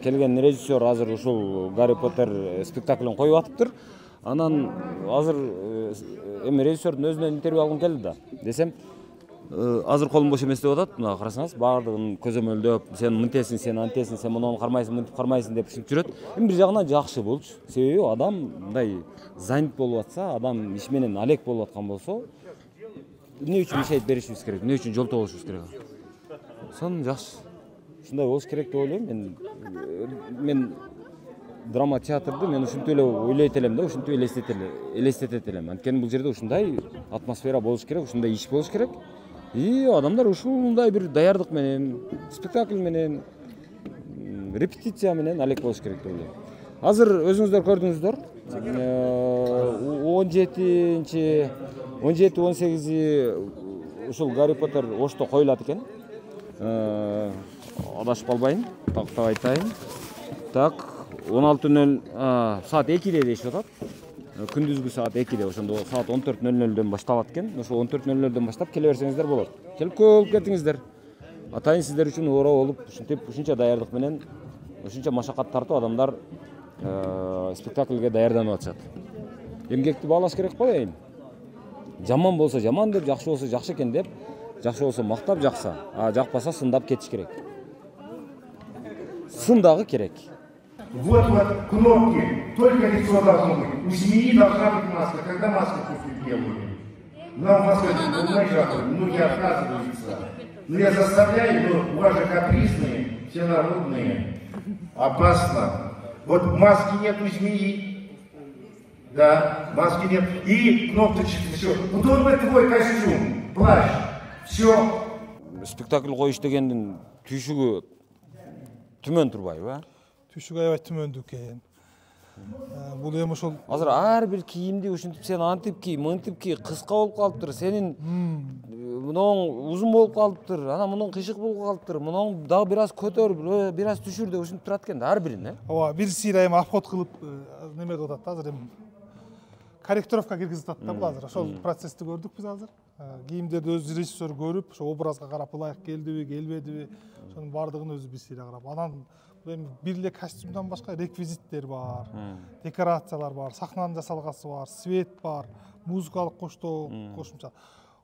келген режиссер азыр ушул Гарри Поттер спектаклин коюп атыптыр. Анан азыр эми режиссердун өзүнөн интервью алгым келди да. Десем, азыр колум бош эмес деп атат. Мына карасаңыз, баардыгын көзөмөлдөп, сен мынтесиң, сен антесиң, сен муну кармайсың, мынтип кармайсың деп ушинтип жүрөт. Эми бир жагынан жакшы болчу. Себеби адам мындай занят болуп атса, адам иш менен алек болуп аткан болсо, эмне үчүн иш айтып беришибиз керек, эмне үчүн жол табышыбыз керек. Сон жакшы. Ушундай болуш керек деп ойлойм. Мен драма театрды мен ушинтип эле ойлойт элем да, ушинтип элестетет элем. Анткени бул жерде ушундай атмосфера болуш керек, ушундай иш болуш керек. Адамдар ушундай бир даярдык менен, спектакль менен, репетиция менен алек болуш керек деп ойлойм. Азыр өзүңүздөр көрдүңүздөр. 17-18 ушул Гарри Поттер Ошто коюлат экен. Адашып калбайын, тактап айтайын. Так, 16:00 саат 2-де дешип атат. Күндүзгү саат 2-де, ошондо саат 14:00-дөн башталат экен. Ошо 14:00-дөн баштап келе берсеңиздер болот. Келип көп кетиңиздер. Атайын сиздер үчүн ора болуп, ушунча даярдык менен, ушунча машакат тартып адамдар спектакльге даярданып атышат. Эмгекти баалаш керек го дейм. Жаман болсо жаман деп, жакшы болсо жакшы экен деп, жакшы болсо мактап жакса, жакпаса сындап кетиш керек. Сын дагы керек. Вот кнопки, только лицо должно быть. У змеи должна быть маска. Когда маску делают? Нам маска, я отказываются. Но я заставляю, но у вас же капризные, все народные. Опасно. Вот маски нет у змеи. Да, маски нет. И кнопочки, все. Вот он бы твой костюм, плащ. Все. Спектакль коюш дегендин түйшүгү түмөн турбайбы? Түшүк аябай түмөндүү экен. Бул эми ошол азыр ар бир кийимди ушинтип сен антип ки, мынтип ки, кыска болуп калыптыр. Сенин муну узун болуп калыптыр. Анан мунун кыйшык болуп калыптыр. Муну дагы бир аз көтөр, бир аз түшүр деп ушинтип турат экен да ар бирин, Ооба, бирсине эми обход кылып неме кылып атат азыр эми. Корректировка киргизип атат да бул азыр. Ошол процессти көрдүк биз азыр. Кийимдерди өз режиссер көрүп, ошо образга карап ылайык келдиби, келбедиби, ошонун баардыгын өзү бирсине карап. Анан эми бир эле костюмдан башка реквизиттер бар, декорациялар бар, сахнанын жасалгасы бар, свет бар, музыкалык коштоо кошумча.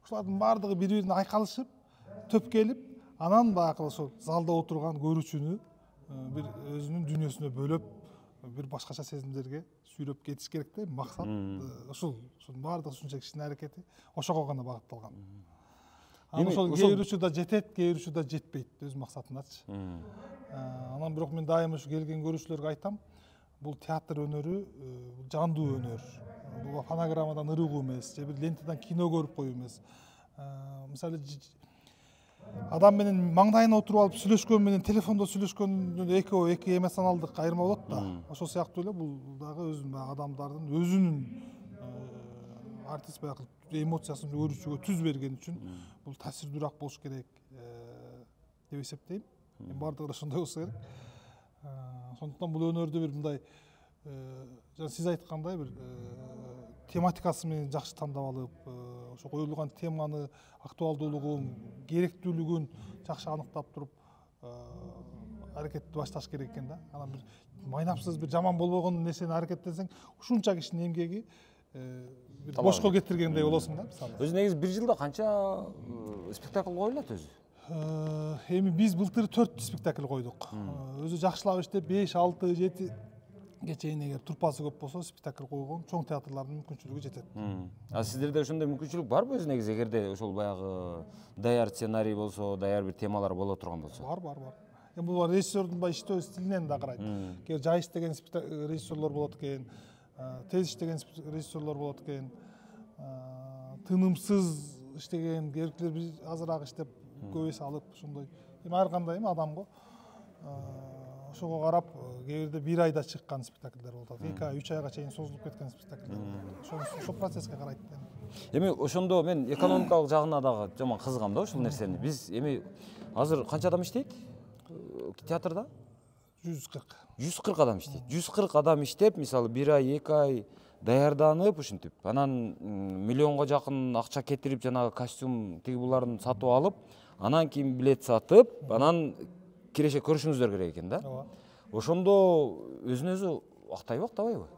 Ошолордун баардыгы бири-бирине айкалышып, төп келип, анан баягы ошол залда отурган көрүүчүнү бир өзүнүн дүйнөсүнө бөлөп, бир башкача сезимдерге сүйрөп кетиш керек да. Максат ушул баардыгы ушунча кишинин аракети ошого гана багытталган. Анан ошол кээ бир учурда жетет, кээ бир учурда жетпейт өз максатындачы. Анан бирок мен дайыма ушу келген көрүүчүлөргө айтам, бул театр өнөрү жандуу өнөр. Бул фонограммадан ырыгуу эмес, же бир лентадан кино көрүп коюу эмес. Мисалы адам менен маңдайына отуруп алып сүйлөшкөн менен телефондо сүйлөшкөндө эки эмоционалдык айырма болот да. Ошол сыяктуу эле бул дагы өзүнүн адамдардын өзүнүн артист баягы эмоциясын өрүүчүгө түз берген үчүн бул таасирдүүрөөк болуш керек деп эсептейм. Бардыгы да ошондой болсо керек. Сондуктан бул өнөрдү бир мындай жана сиз айткандай бир тематикасы менен жакшы тандап алып, ошо коюлган теманы актуалдуулугун, керектүүлүгүн жакшы аныктап туруп аракетти башташ керек экен да. Анан бир майнапсыз бир жаман болбогон нерсени аракеттенсең, ушунча кишинин эмгеги бир бошко кетиргендей болосуң да, мисалы. Өзү негизи бир жылда канча спектакль коюлат өзү? Эми биз былтыр 4 спектакль койдук. Өзү жакшылап иштеп 5, 6, 7 ге чейин эгер турпасы көп болсо спектакль койгон чоң театрлардын мүмкүнчүлүгү жетет. Сиздерде ошондой мүмкүнчүлүк барбы өзү негизи, эгерде ошол баягы даяр сценарий болсо, даяр бир темалар боло турган болсо? Бар. Эми бул режиссердун иштөө стилинен да карайт. Кээ жай иштеген режиссерлор болот экен, тез иштеген режиссерлор болот экен, тынымсыз иштеген, керектилер биз азыраак иштеп көп эс алып ошондой. Эми ар кандай адамго ошого карап кээ бирде 1 айда чыккан спектакльдер болот, 2 ай, 3 айга чейин созулуп кеткен спектакльдер болот. Ошол процесске карайт. Эми ошондо мен экономикалык жагына дагы жаман кызыгам да ушул нерсени. Биз эми азыр канча адам иштейт театрда? 140. 140 адам иштейт. 140 адам иштеп, мисалы 1 ай, 2 ай даярданып ушинтип, анан миллионго жакын акча кетирип, жанагы костюм тиги буларын сатып алып, анан кийин билет сатып, анан киреше көрүшүңүздөр керек экен да. Ошондо өзүн өзү актайбы, актабайбы?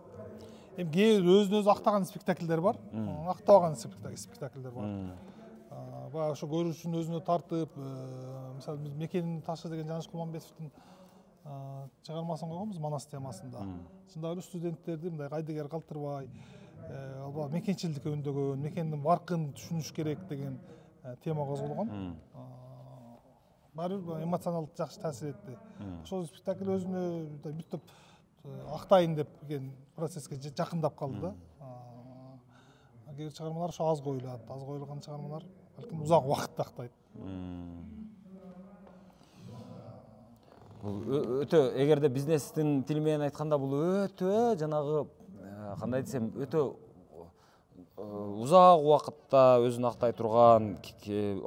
Эми кээ өзүн өзү актаган спектакльдер бар, актабаган спектакльдер бар. Баягы ошо көрүүчүнүн өзүнө тартып, мисалы биз Мекенин ташы деген Жаныш Кулманбетовдун чыгармасын койгонбуз Манас темасында. Чындап эле студенттерди мындай кайдыгер калтырбай, албак мекенчилдикке үндөгөн, мекендин баркын түшүнүш керек деген тема козголгон. Баары бир эмоционалдык жакшы таасир этти. Ошол спектакль өзүнө бүттүп актайын деп келген процесске жакындап калды да. Кээ чыгармалар ошо аз коюлат, аз коюлган чыгармалар балким узак убакытта актайт. Бул өтө, эгерде бизнестин тили менен айтканда, бул өтө жанагы кандай десем, өтө узак убакытта өзүн актай турган,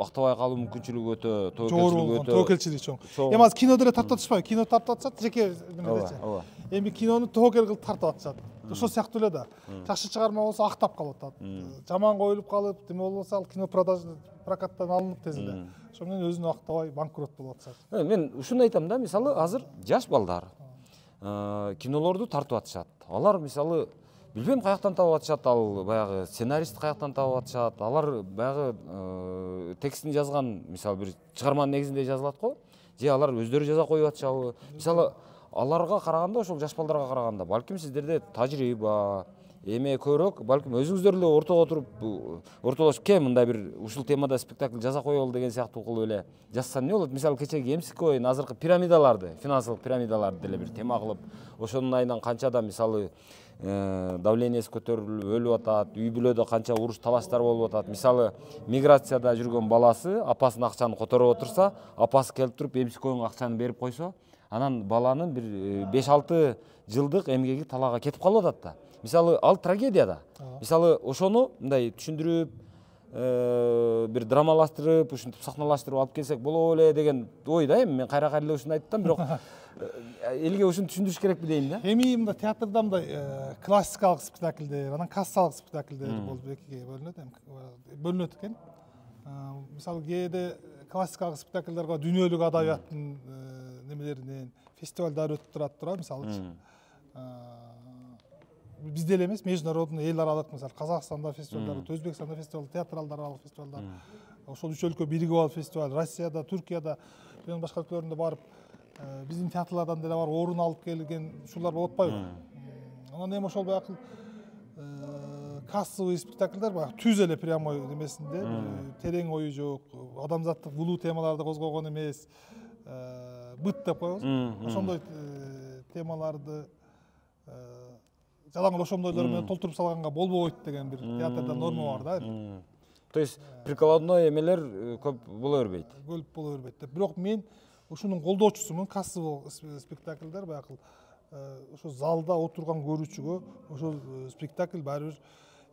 актабай калуу мүмкүнчүлүгү өтө, тоокелчилиги чоң. Эми азыр кинодо эле тартып атышпайбы? Кино тартып атышат, жеке немедечи. Эми кинону тоокел кылып тартып атышат. Ошол сыяктуу эле да. Жакшы чыгарма болсо актап калып атат. Жаман коюлуп калып, неме болбосо ал кино прокаттан алынып тез эле. Ошо менен өзүнү актабай банкрот болуп атышат. Мен ушуну айтам да, мисалы азыр жаш балдар кинолорду тартып атышат. Алар мисалы билбейм каяктан таап атышат, ал баягы сценарист каяктан таап атышат. Алар баягы текстин жазган, мисалы бир чыгарманын негизинде жазылат го, же алар өздөрү жаза коюп атышабы? Мисалы аларга караганда, ошол жаш балдарга караганда, балким сиздерде тажрыйба, эме көрөк, балким өзүңүздөр эле ортого туруп, ортолошуп кем мындай бир ушул темада спектакль жаза коелу деген сыяктуу кылып эле жазса эмне болот? Мисалы кечеги эмсик ойун, азыркы пирамидаларды, финансылык пирамидаларды деле бир тема кылып, ошонун айынан канча да мисалы давлениеси көтөрүлүп өлүп атат, үй бүлөдө канча уруш талаштар болуп атат. Мисалы миграцияда жүргөн баласы апасынын акчаны которуп отурса, апасы келип туруп эмсик оюнга акчаны берип койсо, анан баланын бир 5-6 жылдык эмгеги талаага кетип калып атат да. Мисалы ал трагедия да. Мисалы ошону мындай түшүндүрүп, бир драмалаштырып, ушинтип сахналаштырып алып келсек болобу эле деген ой да. Эми мен кайра эле ушуну айттым, бирок элге ушуну түшүндүрүш керекпи дейм да. Эми мындай театрда мындай классикалык спектакльдер, анан кассалык спектакльдер болуп экиге бөлүнөт экен. Мисалы кээде классикалык спектакльдарга дүйнөлүк адабияттын немелеринен фестивалдар өтүп турат, мисалычы. Бизде эле эмес, международный, эл аралык, мисалы Казакстанда фестивалдар, Өзбекстанда фестивал, театралдар аралык фестивалдар. Ошол үч өлкө биригип алып фестиваль, Россияда, Түркияда, жана башка өлкөлөрүндө барып, биздин театрлардан деле барып орун алып келген ушулар болуп атпайбы? Анан эми ошол баягы кассовый спектакльдар баягы түз эле прямой немесинде, терең ою жок, адамзаттык булуу темаларды козгогон эмес, быт деп коебуз. Ошондой темаларды жалаң ошондойлор менен толтуруп салганга болбойт деген бир театрда норма бар да. То есть прикладной эмелер көп боло бербейт. Көп боло бербейт деп. Бирок мен ушунун колдоочусумун, кассовый спектакльдер баягы ошо залда отурган көрүүчүгө ошол спектакль баары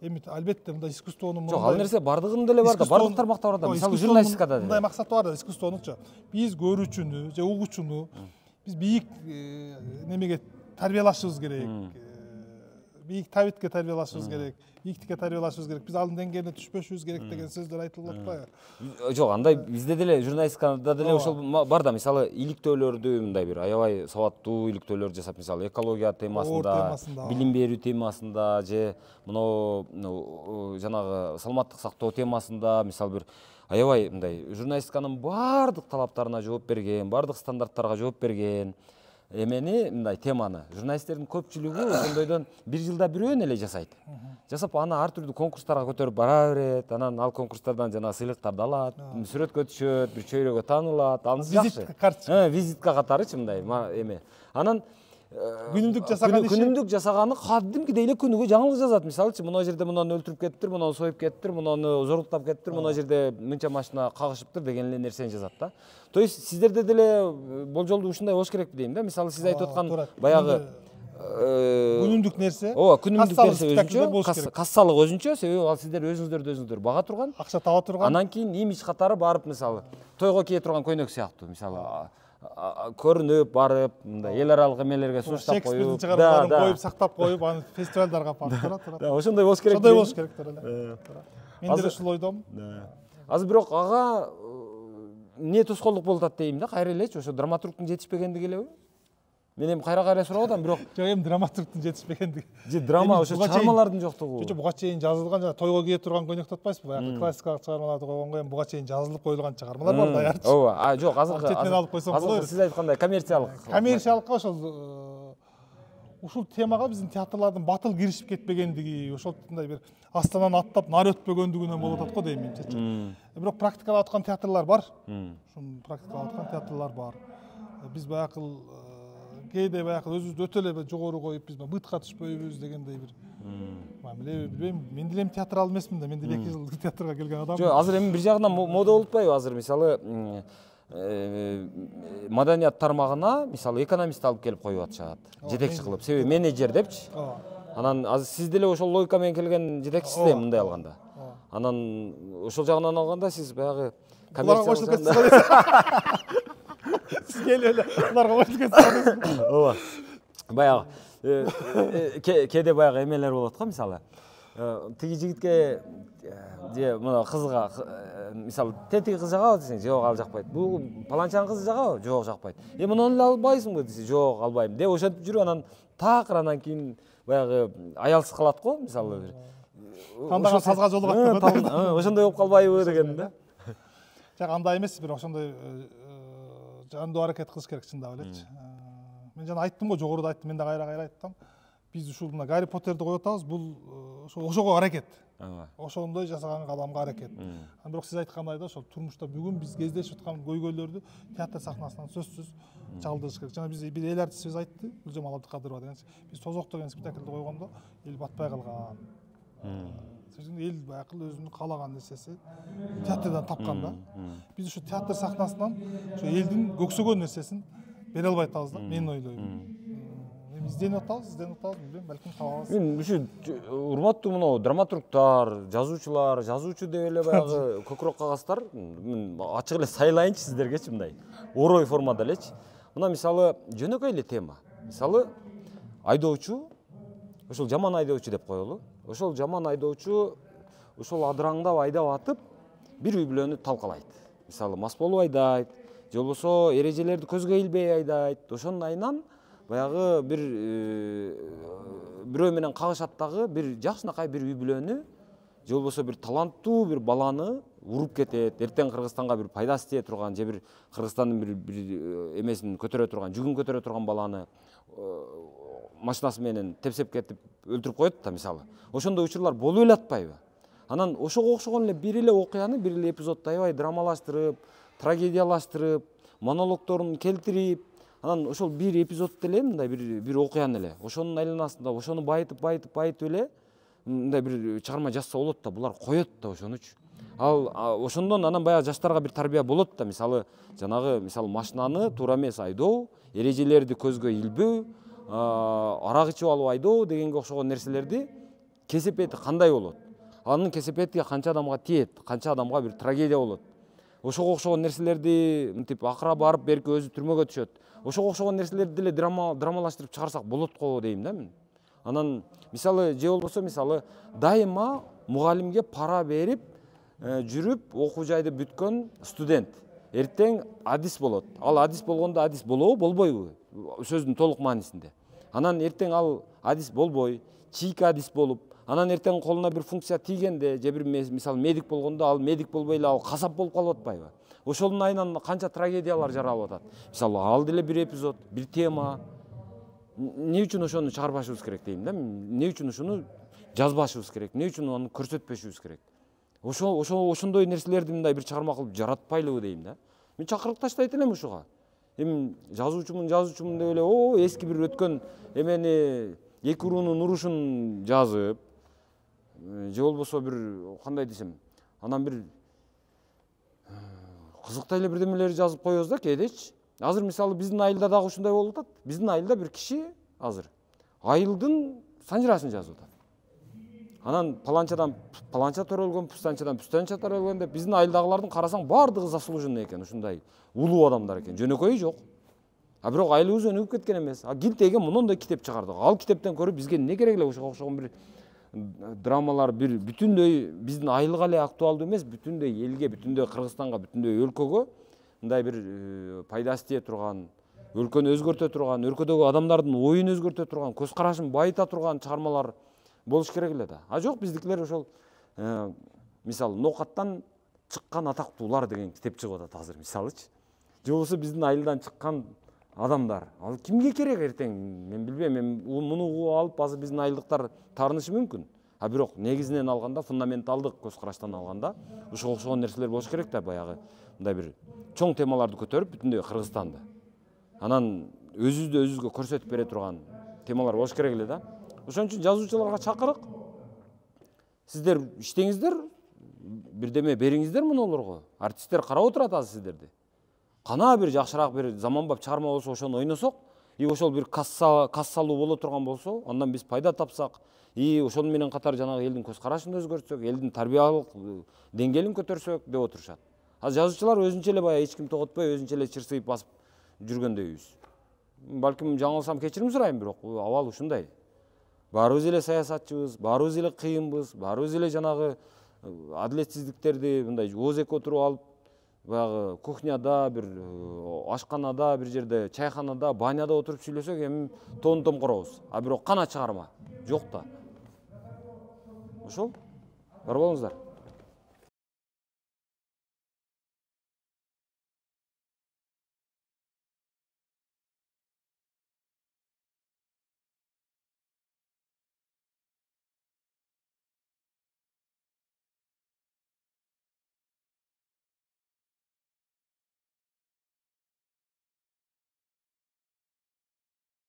бир эми албетте мындай искусствонун Жок, ал нерсе бардыгында эле бар да, бардык тармакта бар да. Мисалы журналистикада мындай максаты бар да, искусствонунчу. Биз көрүүчүнү же угуучуну биз бийик немеге тарбиялашыбыз керек. Бийик табитке тарбиялашыбыз керек, бийиктикке тарбиялашыбыз керек. Биз алдын деңгээлине түшпөшүбүз керек деген сөздөр айтылып атпайбы? Жок, андай бизде деле журналистикада деле ошол бар да, мисалы иликтөөлөрдү мындай бир аябай сабаттуу иликтөөлөр жасап, мисалы экология темасында, билим берүү темасында же мына жанагы саламаттык сактоо темасында, мисалы бир аябай мындай журналистиканын бардык талаптарына жооп берген, бардык стандарттарга жооп берген эмени, мындай теманы журналисттердин көпчүлүгү ошондойдон бир жылда бирөөн эле жасайт. Жасап аны ар түрдүү конкурстарга көтөрүп бара берет, анан ал конкурстардан жана сыйлыктарды алат, сүрөткө түшөт, бир чөйрөгө таанылат, анысы жакшы. Визитка катарычы мындай эме. Анан күнүмдүк жасаганы кадимкидей эле күнүгө жаңылык жазат. Мисалычы, мына жерде мынаны өлтүрүп кеттир, мынаны союп кеттир, мынаны зорлуктап кеттир, мына жерде мынча машина кагышыптыр деген эле нерсени жазат да. То есть сиздерде деле болжолду ушундай болуш керек дейм да. Мисалы сиз айтып аткан баягы күнүмдүк нерсе. Ооба, күнүмдүк нерсе өзүнчө, кассалык өзүнчө, себеби ал сиздер өзүңүздөрдү бага турган, акча таба турган. Анан кийин имидж катары барып, мисалы, тойго кие турган көйнөк сыяктуу, мисалы, көрүнүп барып, мындай эл аралык эмелерге сунуштап коюп, коюп, сактап коюп, аны фестивалдарга апарып турат. Ошондой болуш керек. Ошондой болуш керек эле. Мен деле ушул ойдомун. Азыр бирок ага эмне тоскоолдук болуп атат дейм да, кайра элечи, ошо драматургтун жетишпегендиги элеби? Мен эми кайра сурап атам, бирок жок, эми драматургтун жетишпегендиги. Же драма ошо чыгармалардын жоктугу. Жок, буга чейин жазылган жана тойго кие турган көйнөктү атпайсызбы? Баягы классикалык чыгармаларды койгонго эми буга чейин жазылып коюлган чыгармалар бар даярчы. Ооба, жок, азыркы четинен алып койсоң болот. Сиз айткандай коммерциялык. Коммерциялыкка ушул темага биздин театрлардын батыл киришип кетпегендиги, ошондой бир астананы аттап нар өтпөгөндүгүнөн болуп атат го дейм менчи. Бирок практикалап аткан театрлар бар. Ушун практикалап аткан театрлар бар. Биз баягы кээде баягы өзүбүздү өтө эле жогору коюп, биз бытка түшпөйбүз дегендей бир мамиле билбейм. Мен деле театрал эмесмин да, мен деле 2 жыл театрга келген адаммын. Жок, азыр эми бир жагынан мода болуп атпайбы? Азыр мисалы маданият тармагына мисалы экономист алып келип коюп атышат, жетекчи кылып, себеби менеджер депчи. Анан азыр сиз деле ошол логика менен келген жетекчисиз да мындай алганда. Анан ошол жагынан алганда сиз баягы коммерциялык сиз келип эле буларга кошулуп кетсеңиз. Ооба. Баягы кээде баягы эмелер болот го, мисалы тиги жигитке же мына кызга мисалы тетиги кыз жагабы десең, жок, ал жакпайт. Бул паланчанын кызы жагабы? Жок, жакпайт. Мунуну эле албайсыңбы десе, жок, албайм. Деп ошентип жүрүп анан такыр анан кийин баягы аялсыз калат го, мисалы бир. Тандаган сазга жолугат деп. Ошондой болуп калбайбы деген да. Жок, андай эмес, бирок ошондой жандуу аракет кылыш керек чындап элечи. Мен жана айттым го, жогоруда айттым, мен да кайра айттым. Биз ушул мына Гарри Поттерди коюп атабыз, бул ошого аракет. Ошондой жасаган каламга аракет. Бирок сиз айткандай да, ошол турмушта бүгүн биз кездешип аткан көйгөйлөрдү театр сахнасынан сөзсүз чалдырыш керек. Жана биз бир эл артистибиз айтты, Гүлжамал Абдыкадырова деген. Биз Тозок деген спектакльди койгондо эл батпай калган. Эл баягы өзүнүн каалаган нерсеси театрдан тапкан да. Биз ушу театр сахнасынан ошо элдин көксөгөн нерсесин бере албай атабыз да, мен ойлойм. Изденип атабыз, билбейм, балким табабыз. Мен ушу урматтуу мына драматургтар, жазуучу деп эле баягы көкүрөк кагаздар, мен ачык эле сайлайынчы сиздергечи мындай орой формада элечи. Мына мисалы жөнөкөй эле тема. Мисалы айдоочу, ошол жаман айдоочу деп коелу. Ошол жаман айдоочу ошол адыраңдап айдап атып бир үй бүлөнү талкалайт. Мисалы мас болуп айдайт, же болбосо эрежелерди көзгө илбей айдайт. Ошонун айынан баягы бирөө менен кагышат дагы бир жакшынакай бир үй бүлөнү, же болбосо бир таланттуу бир баланы уруп кетет. Эртең Кыргызстанга бир пайдасы тие турган, же бир Кыргызстандын бир эмесин көтөрө турган, жүгүн көтөрө турган баланы машинасы менен тепсеп кетип өлтүрүп коет да, мисалы. Ошондой учурлар болуп эле атпайбы? Анан ошого окшогон эле бир эле окуяны, бир эле эпизодду аябай драмалаштырып, трагедиялаштырып, монологдорун келтирип, Анан ошол бир эпизод деле мындай бир окуяны эле ошонун айланасында ошону байытып эле мындай бир чыгарма жазса болот да, булар коет да ошонучу. Ал ошондон анан баягы жаштарга бир тарбия болот да, мисалы жанагы мисалы машинаны туура эмес айдоо, эрежелерди көзгө илбөө, арак ичип алып айдоо дегенге окшогон нерселерди кесепети кандай болот? Анын кесепети канча адамга тиет, канча адамга бир трагедия болот. Ошого окшогон нерселерди мынтип акыра барып берки өзү түрмөгө түшөт. Ошого окшогон нерселерди деле драмалаштырып чыгарсак болот го дейм да мен. Анан мисалы же болбосо мисалы дайыма мугалимге пара берип жүрүп окуу жайды бүткөн студент эртең адис болот. Ал адис болгондо адис болобу, болбойбу? Сөздүн толук маанисинде. Анан эртең ал адис болбой, чийки адис болуп, анан эртең колуна бир функция тийгенде, же бир мисалы медик болгондо ал медик болбой эле ал касап болуп калып атпайбы? Ошонун айынан канча трагедиялар жаралып атат. Мисалы ал деле бир эпизод, бир тема. Эмне үчүн ошону чыгарбашыбыз керек дейм да. Эмне үчүн ошону жазбашыбыз керек? Эмне үчүн аны көрсөтпөшүбүз керек? Ошондой нерселерди мындай бир чыгарма кылып жаратпайлыбы дейм да. Мен чакырып таштайт элем ушуга. Эми жазуучумун деп эле эски бир өткөн эмени эки уруунун урушун жазып, же болбосо бир кандай десем, анан бир кызыктай эле бирдемелер жазып коебуз да кээдечи. Азыр мисалы биздин айылда дагы ушундай болуп атат. Биздин айылда бир киши азыр айылдын санжырасын жазып атат. Анан паланчадан паланча төрөлгөн, пустанчадан пустанча төрөлгөн деп биздин айылдагылардын карасаң баардыгы заслуженный экен, ушундай улуу адамдар экен. Жөнөкөйү жок. А бирок айылыбыз өнүгүп кеткен эмес. Килтеге мондай китеп чыгардык. Ал китептен көрүп бизге эмне керек эле ошого окшогон бир драмалар бир бүтүндөй биздин айылга эле актуалдуу эмес, бүтүндөй элге, бүтүндөй Кыргызстанга, бүтүндөй өлкөгө мындай бир пайдасы тие турган, өлкөнү өзгөртө турган, өлкөдөгү адамдардын оюн өзгөртө турган, көз карашын байыта турган чыгармалар болуш керек эле да. А жок, биздикилер ошол мисалы Ноокаттан чыккан атактуулар деген китеп чыгып атат азыр мисалычы. Же болбосо биздин айылдан чыккан адамдар. Ал кимге керек эртең? Мен билбейм. Мен муну угуп алып азыр биздин айылдыктар таарынышы мүмкүн. А бирок негизинен алганда, фундаменталдык көз караштан алганда, ушуга окшогон нерселер болуш керек да, баягы мындай бир чоң темаларды көтөрүп бүтүндөй Кыргызстанды. Анан өзүбүздү көрсөтүп бере турган темалар болуш керек эле да. Ошон үчүн жазуучуларга чакырык. Сиздер иштеңиздер, бирдеме бериңиздер мунуларга. Артисттер карап отурат азыр сиздерди. Кана бир жакшыраак бир заманбап чыгарма болсо ошону ойносок, ошол бир кассалуу боло турган болсо, андан биз пайда тапсак, ошону менен катар жанагы элдин көз карашын өзгөртсөк, элдин тарбиялык деңгээлин көтөрсөк деп отурушат. Азыр жазуучулар өзүнчө эле баягы эч ким тоготпой, өзүнчө эле чырсыйып басып жүргөндөйбүз. Балким жаңылсам кечирим сурайм, бирок абал ушундай. Баарыбыз эле саясатчыбыз, баарыбыз эле кыйынбыз, баарыбыз эле жанагы адилетсиздиктерди мындай оозекке отуруп алып, баягы кухняда, бир ашканада, бир жерде чайханада, баняда отуруп сүйлөсөк, эми том коробуз. А бирок кана чыгарма жок да. Ошол бар болуңуздар.